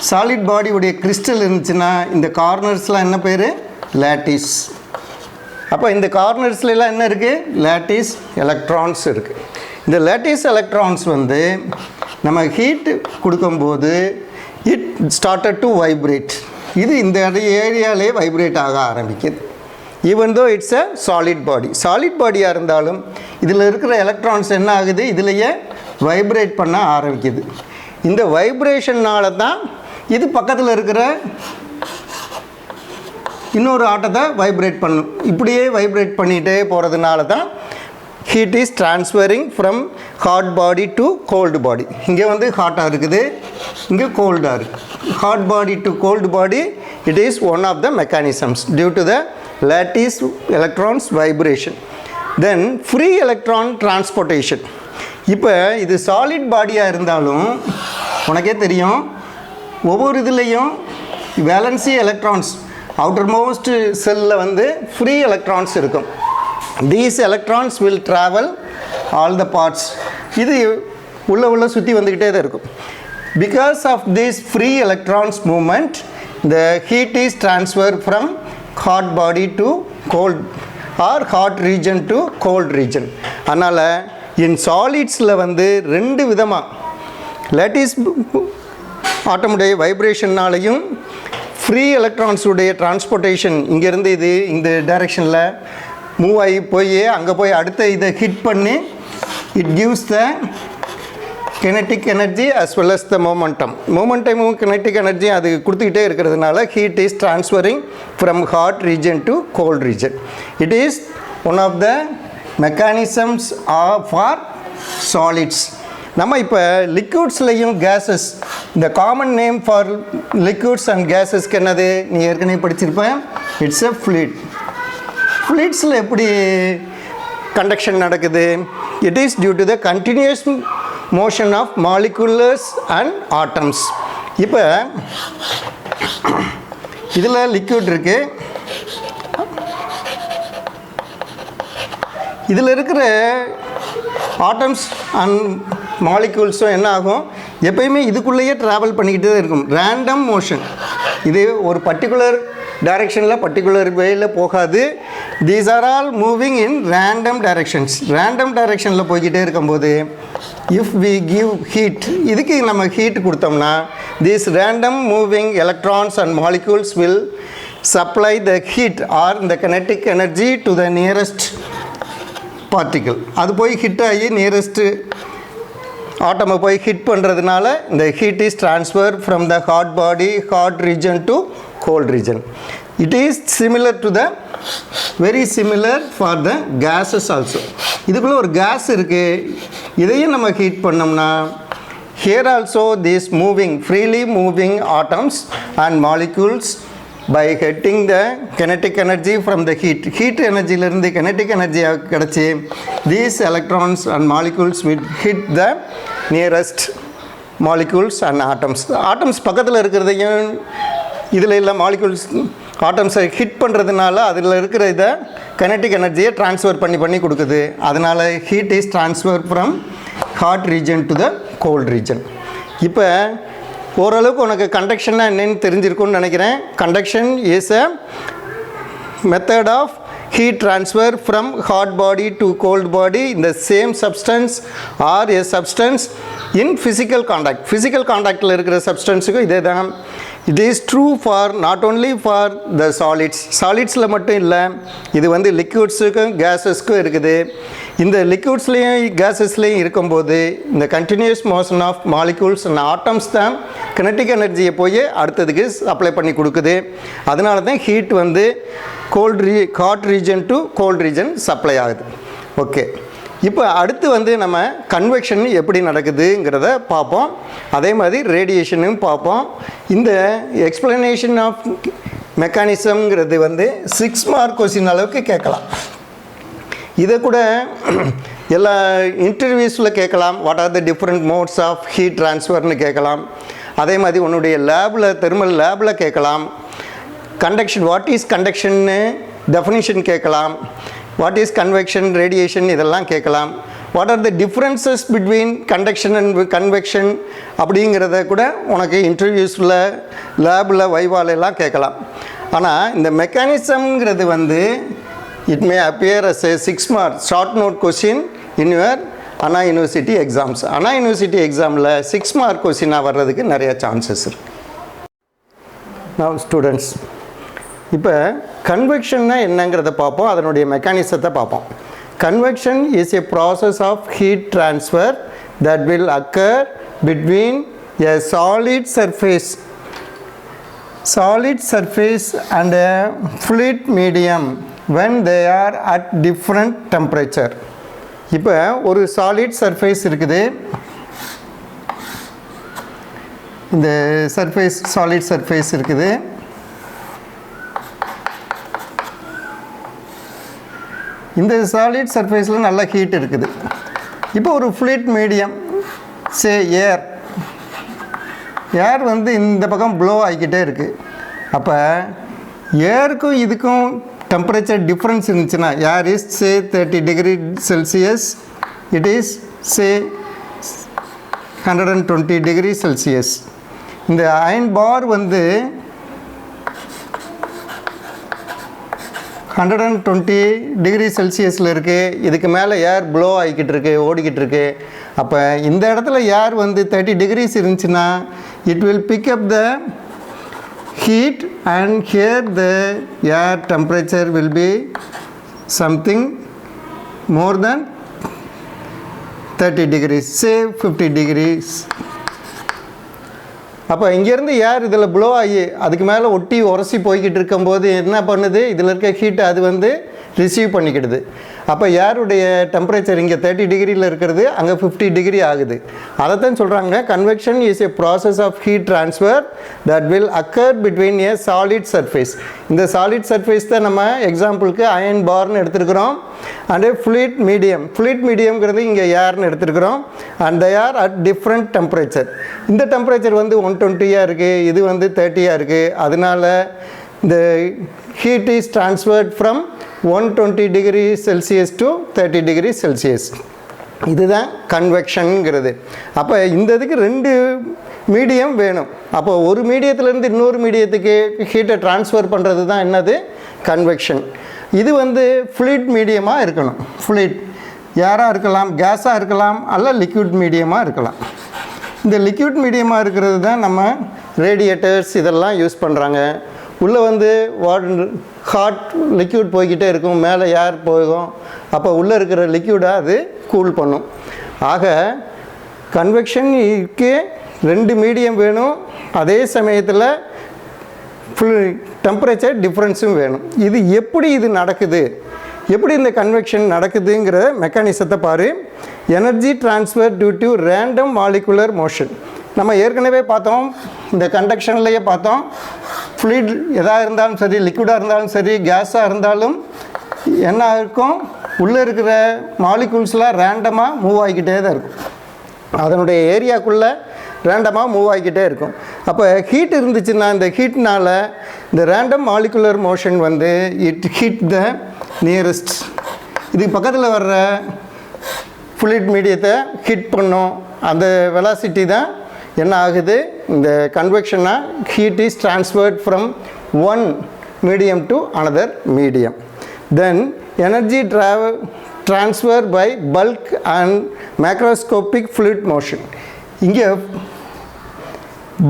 சாலிட் பாடியுடைய கிறிஸ்டல் இருந்துச்சுன்னா இந்த கார்னர்ஸ்லாம் என்ன பேர், லேட்டிஸ். அப்போ இந்த கார்னர்ஸ்லாம் என்ன இருக்குது, லேட்டிஸ் எலக்ட்ரான்ஸ் இருக்குது. இந்த லேட்டிஸ் எலக்ட்ரான்ஸ் வந்து நம்ம ஹீட் கொடுக்கும்போது இட் ஸ்டார்டட் டு வைப்ரேட். இது இந்த ஏரியாவிலே வைப்ரேட் ஆக ஆரம்பிக்குது. Even though it's a solid body. Solid பாடியாக இருந்தாலும் இதில் இருக்கிற எலக்ட்ரான்ஸ் என்ன ஆகுது, இதிலையே வைப்ரேட் பண்ண ஆரம்பிக்குது. இந்த வைப்ரேஷனால் தான் இது பக்கத்தில் இருக்கிற இன்னொரு ஆட்டத்தை வைப்ரேட் பண்ணும். இப்படியே வைப்ரேட் பண்ணிகிட்டே போகிறதுனால தான் heat is transferring from hot body to cold body. இங்கே வந்து ஹாட்டாக இருக்குது, இங்கே கோல்டாக இருக்குது. Hot body to cold body, it is one of the mechanisms due to the lattice electrons vibration. Then free electron transportation. இப்போ இது சாலிட் பாடியாக இருந்தாலும் உனக்கே தெரியும், ஒவ்வொரு இதுலேயும் வேலன்சி எலக்ட்ரான்ஸ் அவுட்டர் மோஸ்ட் செல்லில் வந்து ஃப்ரீ எலக்ட்ரான்ஸ் இருக்கும். these electrons will travel all the parts. இது உள்ள சுற்றி வந்துக்கிட்டே தான் இருக்கும். Because of this free electrons movement, the heat is transferred from hot body to cold or hot region to cold region. அதனால in solidsல வந்து ரெண்டு விதமா lattice ஆட்டமுடைய வைப்ரேஷன்னாலையும் ஃப்ரீ எலக்ட்ரான்ஸுடைய டிரான்ஸ்போர்ட்டேஷன் இங்கேருந்து இது இந்த டைரெக்ஷனில் மூவ் ஆகி போய் அங்கே போய் அடுத்த இதை ஹிட் பண்ணி it gives the kinetic energy as well as the momentum. Momentum kinetic energy அது கொடுத்துக்கிட்டே இருக்கிறதுனால heat is transferring from hot region to cold region. It is one of the mechanisms for solids. நம்ம இப்போ லிக்விட்ஸ்லையும் gases, இந்த common name for liquids and கேஸஸ்க்கு என்னது நீ ஏற்கனவே படிச்சிருப்பேன், இட்ஸ் எ ஃப்ளூயிட். ஃப்ளூயிட்ஸில் எப்படி கண்டக்ஷன் நடக்குது? It is due to the continuous motion of molecules and atoms. இப்போ இதில் லிக்விட் இருக்கு, இதில் இருக்கிற ஆட்டம்ஸ் அண்ட் மாலிக்யூல்ஸும் என்ன ஆகும், எப்பயுமே இதுக்குள்ளேயே ட்ராவல் பண்ணிக்கிட்டு தான் இருக்கும். ரேண்டம் மோஷன், இது ஒரு பர்டிகுலர் டைரெக்ஷனில் பர்டிகுலர் வேயில் போகாது. These are all moving in random directions. Random டைரெக்ஷனில் போய்கிட்டே இருக்கும்போது இஃப் வி கிவ் ஹீட், இதுக்கு நம்ம ஹீட் கொடுத்தோம்னா these random moving electrons and molecules will supply the heat or the kinetic energy to the nearest particle. அது போய் hit ஆகி nearest ஆட்டமை போய் ஹிட் பண்ணுறதுனால இந்த heat is transfer from the hot body hot region to cold region. It is similar to the very similar for the gases also. இதுக்குள்ள ஒரு case இருக்கு, இதையும் நம்ம ஹீட் பண்ணோம்னா here also these moving freely moving atoms and molecules by getting the kinetic energy from the heat energy இருந்து kinetic energy கிடைச்சி these electrons and molecules will hit the nearest molecules and atoms. atoms பக்கத்தில் இருக்கிறதையும் இதில் இல்லை molecules ஆட்டம்ஸை hit பண்ணுறதுனால அதில் இருக்கிற இதை கினெட்டிக் எனர்ஜியை ட்ரான்ஸ்ஃபர் பண்ணி கொடுக்குது. அதனால் heat is transfer from hot region to the cold region. இப்போ ஓரளவுக்கு உனக்கு கண்டக்ஷன்னா என்னென்னு தெரிஞ்சிருக்கும்னு நினைக்கிறேன். Conduction is a method of heat transfer from hot body to cold body in the same substance or a substance in physical contact. Physical contactல இருக்கிற சப்ஸ்டன்ஸுக்கும் இதே தான். It is true for not only for the solids. Solidsல மட்டும் இல்லை, இது வந்து லிக்விட்ஸுக்கும் கேஸஸ்க்கும் இருக்குது. இந்த லிக்விட்ஸ்லேயும் கேஸஸ்லேயும் இருக்கும்போது இந்த continuous motion of molecules and atoms தான் கினெட்டிக் எனர்ஜியை போய் அடுத்ததுக்கு சப்ளை பண்ணி கொடுக்குது. அதனால தான் ஹீட் வந்து hot region to cold region supply ஆகுது. ஓகே, இப்போ அடுத்து வந்து நம்ம கன்வெக்ஷன் எப்படி நடக்குதுங்கிறத பார்ப்போம். அதே மாதிரி ரேடியேஷனும் பார்ப்போம். இந்த எக்ஸ்பிளனேஷன் ஆஃப் மெக்கானிசம்ங்கிறது வந்து 6 மார்க் கொஸ்டின் அளவுக்கு கேட்கலாம். இதை கூட எல்லா இன்டர்வியூஸில் கேட்கலாம். What are the different modes of heat ட்ரான்ஸ்ஃபர்னு கேட்கலாம். அதே மாதிரி உன்னுடைய லேபில் தெர்மல் லேபில் கேட்கலாம். கண்டக்ஷன், வாட் இஸ் கண்டக்ஷன்னு டெஃபினிஷன் கேட்கலாம். வாட் இஸ் கன்வெக்ஷன், ரேடியேஷன் இதெல்லாம் கேட்கலாம். What are the differences between conduction and convection அப்படிங்கிறத கூட உனக்கு இன்டர்வியூஸில் லேபில் வைவாலெல்லாம் கேட்கலாம். ஆனால் இந்த மெக்கானிசம்ங்கிறது வந்து it may appear as a 6 mark short note question in your Anna university exams. Anna university எக்ஸாமில் 6 மார்க் கொஸ்டினாக வர்றதுக்கு நிறைய சான்சஸ் இருக்குது. நவ் ஸ்டூடெண்ட்ஸ், இப்போ கன்வெக்ஷன்னா என்னங்கிறத பார்ப்போம், அதனுடைய மெக்கானிசத்தை பார்ப்போம். Convection is a process of heat transfer that will occur between a solid surface and a fluid medium when they are at different temperature. இப்போ ஒரு சாலிட் சர்ஃபேஸ் இருக்குது. இந்த சர்ஃபேஸ் சாலிட் சர்ஃபேஸ் இருக்குது. இந்த சாலிட் சர்ஃபேஸில் நல்ல ஹீட் இருக்குது. இப்போ ஒரு ஃப்ளூயிட் மீடியம் சே ஏர் வந்து இந்த பக்கம் ப்ளோ ஆகிக்கிட்டே இருக்குது. அப்போ ஏருக்கும் இதுக்கும் டெம்பரேச்சர் டிஃப்ரென்ஸ் இருந்துச்சுன்னா, air is say 30 degree Celsius, it is say 120 degree Celsius. இந்த அயன் பார் வந்து 120 டிகிரி செல்சியஸில் இருக்குது. இதுக்கு மேலே ஏர் ப்ளோ ஆகிக்கிட்டு இருக்கு, ஓடிக்கிட்டு இருக்கு. அப்போ இந்த இடத்துல ஏர் வந்து 30 டிகிரிஸ் இருந்துச்சுன்னா it will pick up the heat and here the air temperature will be something more than 30 degrees, say 50 degrees. அப்போ இங்கேருந்து ஏர் இதில் ப்ளோ ஆகி அதுக்கு மேலே ஒட்டி உரசி போய்கிட்டு இருக்கும்போது என்ன பண்ணுது, இதில் இருக்க ஹீட்டை அது வந்து ரிசீவ் பண்ணிக்கிடுது. அப்போ ஏருடைய டெம்பரேச்சர் இங்கே 30 டிகிரியில் இருக்கிறது அங்கே 50 டிகிரி ஆகுது. அதைத்தான் சொல்கிறாங்க convection is a process of heat transfer that will occur between a solid surface. இந்த சாலிட் சர்ஃபேஸ் தான் நம்ம எக்ஸாம்பிளுக்கு அயன் பார்னு எடுத்துருக்கிறோம். அண்ட் ஃப்ளூயிட் மீடியம், ஃப்ளூயிட் மீடியம்ங்கிறது இங்கே ஏர்னு எடுத்துருக்கிறோம். And they are at different temperature. இந்த டெம்பரேச்சர் வந்து 120 இருக்குது, இது வந்து 30 இருக்குது. அதனால இந்த heat is transferred from 120 degree Celsius to 30 degree Celsius. இதுதான் கன்வெக்ஷனுங்கிறது. அப்போ இந்த இதுக்கு 2 மீடியம் வேணும். அப்போ ஒரு மீடியத்துலேருந்து இன்னொரு மீடியத்துக்கு ஹீட்டை ட்ரான்ஸ்ஃபர் பண்ணுறது தான் என்னது, கன்வெக்ஷன். இது வந்து ஃப்ளூயிட் மீடியமாக இருக்கணும். ஃப்ளூயிட் ஏராக இருக்கலாம், கேஸாக இருக்கலாம், அல்ல லிக்விட் மீடியமாக இருக்கலாம். இந்த லிக்விட் மீடியமாக இருக்கிறது தான் நம்ம ரேடியேட்டர்ஸ் இதெல்லாம் யூஸ் பண்ணுறாங்க. உள்ளே வந்து ஹாட் லிக்யூட் போய்கிட்டே இருக்கும், மேலே ஏர் போகும். அப்போ உள்ளே இருக்கிற லிக்யூடை அது கூல் பண்ணும். ஆக கன்வெக்ஷனுக்கு 2 மீடியம் வேணும், அதே சமயத்தில் டெம்பரேச்சர் டிஃப்ரென்ஸும் வேணும். இது எப்படி இது நடக்குது, எப்படி இந்த கன்வெக்ஷன் நடக்குதுங்கிற மெக்கானிசத்தை பாரு. Energy transfer due to random molecular motion. நம்ம ஏற்கனவே பார்த்தோம், இந்த கண்டக்ஷன்லேயே பார்த்தோம். ஃப்ளூயிட் எதாக இருந்தாலும் சரி, லிக்விடாக இருந்தாலும் சரி, கேஸாக இருந்தாலும் என்ன இருக்கும், உள்ளே இருக்கிற மாலிகுல்ஸ்லாம் ரேண்டமாக மூவ் ஆகிக்கிட்டே தான் இருக்கும். அதனுடைய ஏரியாக்குள்ளே ரேண்டமாக மூவ் ஆகிக்கிட்டே இருக்கும். அப்போ ஹீட் இருந்துச்சுன்னா இந்த ஹீட்னால் இந்த ரேண்டம் மாலிகுலர் மோஷன் வந்து இட் ஹீட் த நியரஸ்ட், இதுக்கு பக்கத்தில் வர்ற ஃப்ளூயிட் மீடியத்தை ஹீட் பண்ணும். அந்த வெலாசிட்டி தான் என்ன ஆகுது, இந்த கன்வெக்ஷனாக heat is transferred from one medium to another medium. Then energy transfer by bulk and macroscopic fluid motion. இங்கே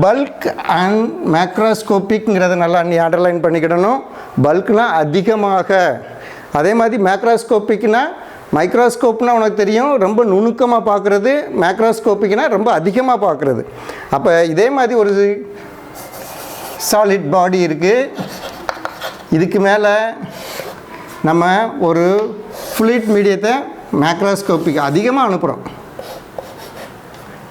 பல்க் அண்ட் மேக்ரோஸ்கோபிக்ங்கிறத நல்லா நீ அண்டர்லைன் பண்ணிக்கிடணும். பல்க்னால் அதிகமாக, அதே மாதிரி மேக்ரோஸ்கோபிக்னால் மைக்ரோஸ்கோப்னால் உனக்கு தெரியும் ரொம்ப நுணுக்கமாக பார்க்குறது, மேக்ரோஸ்கோப்பிக்னால் ரொம்ப அதிகமாக பார்க்குறது. அப்போ இதே மாதிரி ஒரு சாலிட் பாடி இருக்குது, இதுக்கு மேலே நம்ம ஒரு ஃப்ளூயிட் மீடியத்தை மேக்ரோஸ்கோப்பிக் அதிகமாக அனுப்புகிறோம்.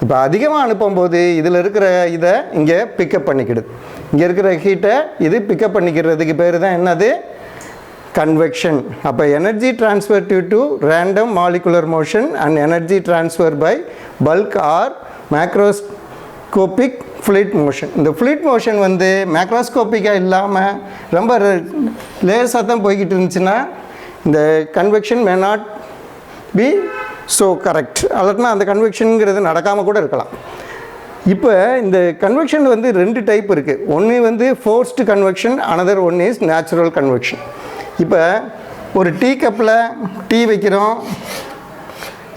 இப்போ அதிகமாக அனுப்பும்போது இதில் இருக்கிற இதை இங்கே பிக்கப் பண்ணிக்கிடுது. இங்கே இருக்கிற ஹீட்டை இது பிக்கப் பண்ணிக்கிறதுக்கு பேர் தான் என்னது, convection. அப்போ energy transfer due to random molecular motion and energy transfer by bulk or macroscopic fluid motion. இந்த ஃப்ளூயிட் மோஷன் வந்து மேக்ரோஸ்கோப்பிக்காக இல்லாமல் ரொம்ப லேசாக தான் போய்கிட்டு இருந்துச்சுன்னா இந்த convection may not be so correct. அல்லட்னா அந்த கன்வெக்ஷனுங்கிறது நடக்காமல் கூட இருக்கலாம். இப்போ இந்த கன்வெக்ஷன் வந்து 2 டைப் இருக்குது. ஒன்று வந்து forced convection, another one is natural convection. இப்போ ஒரு டீ கப்பில் டீ வைக்கிறோம்,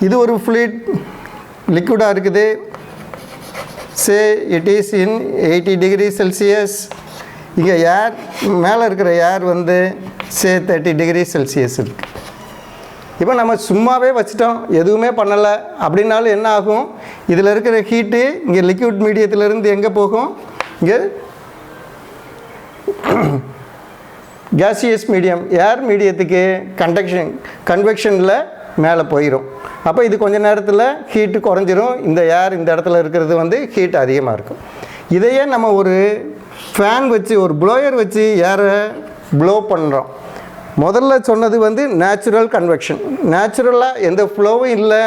இது ஒரு ஃப்ளூயிட் லிக்விடாக இருக்குது. Say it is in 80 degree Celsius. இங்கே ஏர் மேலே இருக்கிற ஏர் வந்து சே 30 டிகிரி செல்சியஸ் இருக்குது. இப்போ நம்ம சும்மாவே வச்சுட்டோம், எதுவுமே பண்ணலை அப்படின்னாலும் என்ன ஆகும், இதில் இருக்கிற ஹீட்டு இங்கே லிக்விட் மீடியத்திலேருந்து எங்கே போகும், இங்கே கேசியஸ் மீடியம் ஏர் மீடியத்துக்கு கன்வெக்ஷனில் மேலே போயிடும். அப்போ இது கொஞ்ச நேரத்தில் ஹீட்டு குறைஞ்சிரும். இந்த ஏர் இந்த இடத்துல இருக்கிறது வந்து ஹீட் அதிகமாக இருக்கும். இதையே நம்ம ஒரு ஃபேன் வச்சு, ஒரு ப்ளோயர் வச்சு ஏரை ப்ளோ பண்ணுறோம். முதல்ல சொன்னது வந்து நேச்சுரல் கன்வெக்ஷன். நேச்சுரலாக எந்த ஃப்ளோவும் இல்லை,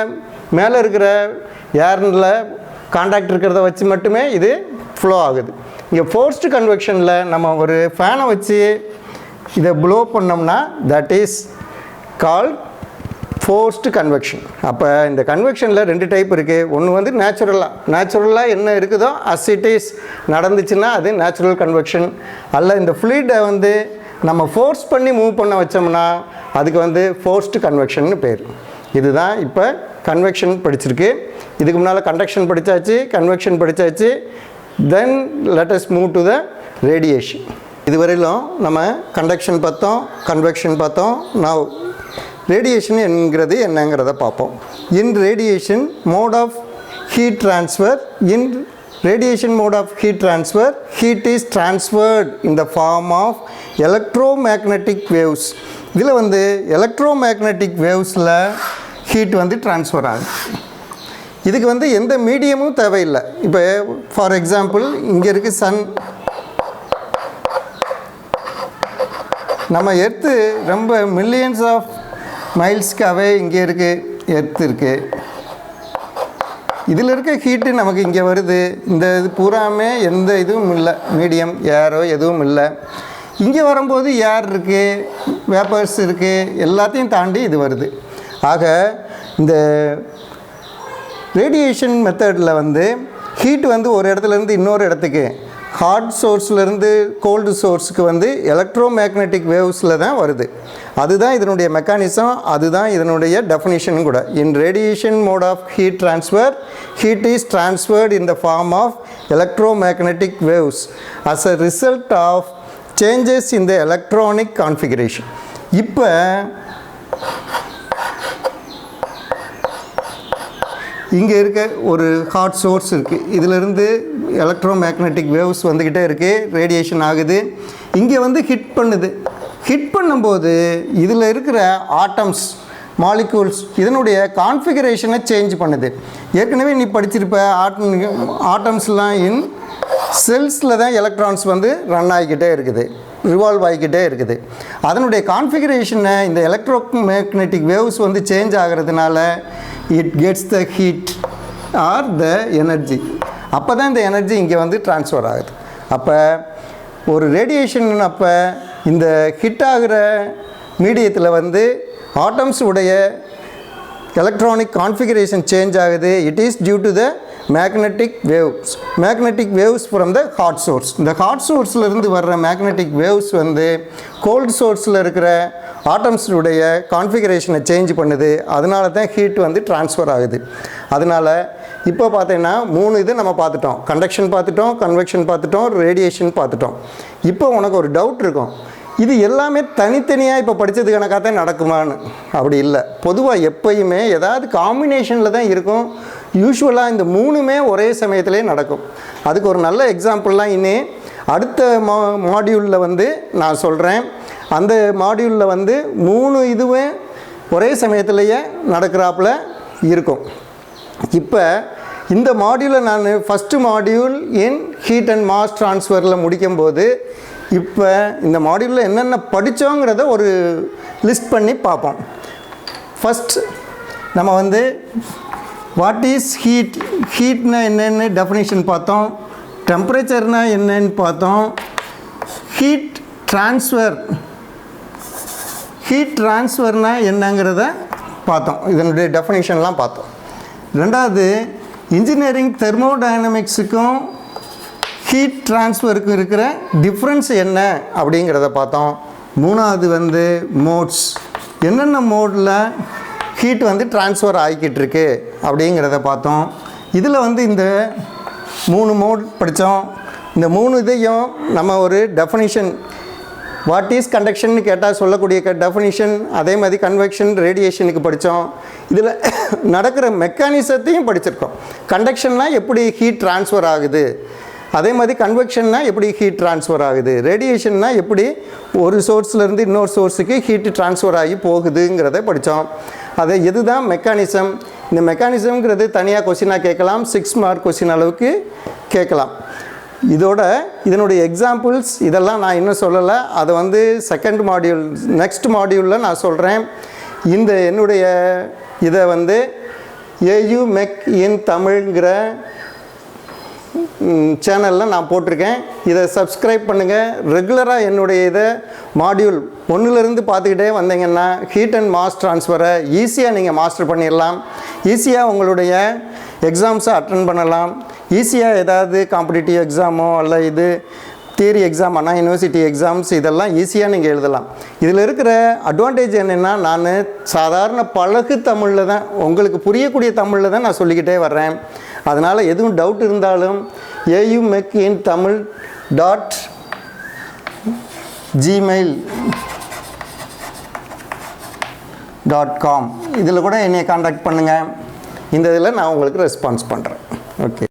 மேலே இருக்கிற ஏரில் காண்டாக்ட் இருக்கிறத வச்சு மட்டுமே இது ஃப்ளோ ஆகுது. இங்கே ஃபோர்ஸ்டு கன்வெக்ஷனில் நம்ம ஒரு ஃபேனை வச்சு இதை ப்ளோ பண்ணோம்னா that is called forced convection. அப்போ இந்த கன்வெக்ஷனில் 2 டைப் இருக்குது. ஒன்று வந்து நேச்சுரலாக என்ன இருக்குதோ as it is நடந்துச்சுன்னா அது நேச்சுரல் கன்வெக்ஷன். அல்ல இந்த ஃப்ளூயிடை வந்து நம்ம ஃபோர்ஸ் பண்ணி மூவ் பண்ண வச்சோம்னா அதுக்கு வந்து ஃபோர்ஸ்டு கன்வெக்ஷன்னு பேர். இதுதான் இப்போ கன்வெக்ஷன் படிச்சிருக்கு. இதுக்கு முன்னால் conduction படித்தாச்சு, convection படித்தாச்சு. Then let us move to the radiation. இதுவரையிலும் நம்ம கண்டக்ஷன் பார்த்தோம், கன்வெக்ஷன் பார்த்தோம். நான் ரேடியேஷன் என்கிறது என்னங்கிறத பார்ப்போம். In radiation mode of heat transfer heat is transferred in the form of electromagnetic waves. இதில் வந்து electromagnetic wavesல ஹீட் வந்து ட்ரான்ஸ்ஃபர் ஆகுது. இதுக்கு வந்து எந்த மீடியமும் தேவையில்லை. இப்போ ஃபார் எக்ஸாம்பிள் இங்கே இருக்குது சன். நம்ம எர்த்து ரொம்ப மில்லியன்ஸ் ஆஃப் மைல்ஸ்க்காகவே இங்கே இருக்குது, எர்த்து இருக்குது. இதில் இருக்க ஹீட்டு நமக்கு இங்கே வருது. இந்த இது பூராமே எந்த இதுவும் இல்லை, மீடியம் ஏரோ எதுவும் இல்லை. இங்கே வரும்போது ஏர் இருக்குது, வேப்பர்ஸ் இருக்குது, எல்லாத்தையும் தாண்டி இது வருது. ஆக இந்த ரேடியேஷன் மெத்தடில் வந்து ஹீட் வந்து ஒரு இடத்துலேருந்து இன்னொரு இடத்துக்கு, ஹாட் சோர்ஸ்லேருந்து கோல்டு சோர்ஸுக்கு வந்து எலக்ட்ரோமேக்னெட்டிக் வேவ்ஸில் தான் வருது. அதுதான் இதனுடைய மெக்கானிசம், அதுதான் இதனுடைய டெஃபினிஷனும் கூட. In radiation mode of heat transfer heat is transferred in the form of electromagnetic waves as a result of changes in the electronic configuration. இப்போ இங்கே இருக்க ஒரு ஹாட் சோர்ஸ் இருக்குது. இதிலிருந்து எலக்ட்ரோமேக்னெட்டிக் வேவ்ஸ் வந்துக்கிட்டே இருக்குது, ரேடியேஷன் ஆகுது. இங்கே வந்து ஹிட் பண்ணுது. ஹிட் பண்ணும்போது இதில் இருக்கிற ஆட்டம்ஸ், மாலிகூல்ஸ் இதனுடைய கான்ஃபிகரேஷனை சேஞ்ச் பண்ணுது. ஏற்கனவே நீ படிச்சிருப்ப, ஆட்டம்ஸ்லாம் இன் செல்ஸில் தான் எலக்ட்ரான்ஸ் வந்து ரன் ஆகிக்கிட்டே இருக்குது, ரிவால்வ் ஆகிக்கிட்டே இருக்குது. அதனுடைய கான்ஃபிகரேஷனை இந்த எலக்ட்ரோமேக்னெட்டிக் வேவ்ஸ் வந்து சேஞ்ச் ஆகிறதுனால it gets the heat or the energy. அப்போ தான் இந்த எனர்ஜி இங்கே வந்து ட்ரான்ஸ்ஃபர் ஆகுது. அப்போ ஒரு ரேடியேஷன் அப்போ இந்த ஹிட் ஆகிற மீடியத்தில் வந்து ஆட்டம்ஸ் உடைய எலக்ட்ரானிக் கான்ஃபிகரேஷன் சேஞ்ச் ஆகுது. It is due to the magnetic waves from the hot source. இந்த ஹாட் சோர்ஸ்லேருந்து வர்ற மேக்னெட்டிக் வேவ்ஸ் வந்து கோல்டு சோர்ஸில் இருக்கிற ஆட்டம்ஸுடைய கான்ஃபிகரேஷனை சேஞ்ச் பண்ணுது. அதனால தான் ஹீட் வந்து ட்ரான்ஸ்ஃபர் ஆகுது. அதனால் இப்போ பார்த்தீங்கன்னா 3 இது நம்ம பார்த்துட்டோம். கண்டக்ஷன் பார்த்துட்டோம், கன்வெக்ஷன் பார்த்துட்டோம், ரேடியேஷன் பார்த்துட்டோம். இப்போ உனக்கு ஒரு டவுட் இருக்கும், இது எல்லாமே தனித்தனியாக இப்போ படித்தது கணக்காக தான் நடக்குமான்னு. அப்படி இல்லை. பொதுவாக எப்பயுமே ஏதாவது காம்பினேஷனில் தான் இருக்கும். யூஸ்வலாக இந்த 3மே ஒரே சமயத்திலே நடக்கும். அதுக்கு ஒரு நல்ல எக்ஸாம்பிள்லாம் இன்னே அடுத்த மாடியூலில் வந்து நான் சொல்கிறேன். அந்த மாடியூலில் வந்து 3 இதுவே ஒரே சமயத்திலேயே நடக்கிறாப்புல இருக்கும். இப்போ இந்த மாடியூலை நான் first module in heat and mass ட்ரான்ஸ்ஃபரில் முடிக்கும்போது இப்போ இந்த மாடியூலில் என்னென்ன படித்தோங்கிறத ஒரு லிஸ்ட் பண்ணி பார்ப்போம். ஃபஸ்ட் நம்ம வந்து வாட் இஸ் ஹீட்னா என்னென்னு டெஃபினிஷன் பார்த்தோம், டெம்பரேச்சர்னா என்னன்னு பார்த்தோம், ஹீட் ட்ரான்ஸ்ஃபர்னா என்னங்கிறத பார்த்தோம். இதனுடைய டெஃபினிஷன்லாம் பார்த்தோம். ரெண்டாவது இன்ஜினியரிங் தெர்மோடைனமிக்ஸுக்கும் ஹீட் ட்ரான்ஸ்ஃபருக்கும் இருக்கிற டிஃப்ரென்ஸ் என்ன அப்படிங்கிறத பார்த்தோம். மூணாவது வந்து மோட்ஸ், என்னென்ன மோடில் ஹீட் வந்து ட்ரான்ஸ்ஃபர் ஆகிக்கிட்டு இருக்கு அப்படிங்கிறத பார்த்தோம். இதில் வந்து இந்த 3 மோட் படித்தோம். இந்த 3 இதையும் நம்ம ஒரு டெஃபினிஷன், வாட் இஸ் கண்டக்ஷன் கேட்டால் சொல்லக்கூடிய டெஃபினிஷன், அதே மாதிரி கன்வெக்ஷன், ரேடியேஷனுக்கு படித்தோம். இதில் நடக்கிற மெக்கானிசத்தையும் படிச்சிருக்கோம். கண்டக்ஷன்னா எப்படி ஹீட் ட்ரான்ஸ்ஃபர் ஆகுது, அதே மாதிரி கன்வெக்ஷன்னா எப்படி ஹீட் ட்ரான்ஸ்ஃபர் ஆகுது, ரேடியேஷன்னா எப்படி ஒரு சோர்ஸ்லேருந்து இன்னொரு சோர்ஸுக்கு ஹீட் ட்ரான்ஸ்ஃபர் ஆகி போகுதுங்கிறத படித்தோம். அதை எதுதான் மெக்கானிசம், இந்த மெக்கானிசம்ங்கிறது தனியாக கொஸ்டினாக கேட்கலாம், 6 மார்க் கொஸ்டின் அளவுக்கு கேட்கலாம். இதனுடைய எக்ஸாம்பிள்ஸ் இதெல்லாம் நான் இன்னும் சொல்லலை. அதை வந்து செகண்ட் மாடியூல், நெக்ஸ்ட் மாடியூலில் நான் சொல்கிறேன். இந்த என்னுடைய இதை வந்து AUmech-in-tamilங்கிற சேனலில் நான் போட்டிருக்கேன். இதை சப்ஸ்கிரைப் பண்ணுங்கள். ரெகுலராக என்னுடைய இதை மாடியூல் 1லேருந்து பார்த்துக்கிட்டே வந்தீங்கன்னா ஹீட் அண்ட் மாஸ் ட்ரான்ஸ்ஃபரை ஈஸியாக நீங்கள் மாஸ்டர் பண்ணிடலாம். ஈஸியாக உங்களுடைய எக்ஸாம்ஸை அட்டன் பண்ணலாம். ஈஸியாக ஏதாவது காம்படிட்டிவ் எக்ஸாமோ அல்ல இது தியரி எக்ஸாம் ஆனால் யூனிவர்சிட்டி எக்ஸாம்ஸ் இதெல்லாம் ஈஸியாக நீங்கள் எழுதலாம். இதில் இருக்கிற அட்வான்டேஜ் என்னென்னா, நான் சாதாரண பழகு தமிழில் தான், உங்களுக்கு புரியக்கூடிய தமிழில் தான் நான் சொல்லிக்கிட்டே வர்றேன். அதனால் எதுவும் டவுட் இருந்தாலும் AUmech-in-tamil.gmail.com இதில் கூட என்னை காண்டாக்ட் பண்ணுங்கள். இந்த இதில் நான் உங்களுக்கு ரெஸ்பான்ஸ் பண்ணுறேன். ஓகே.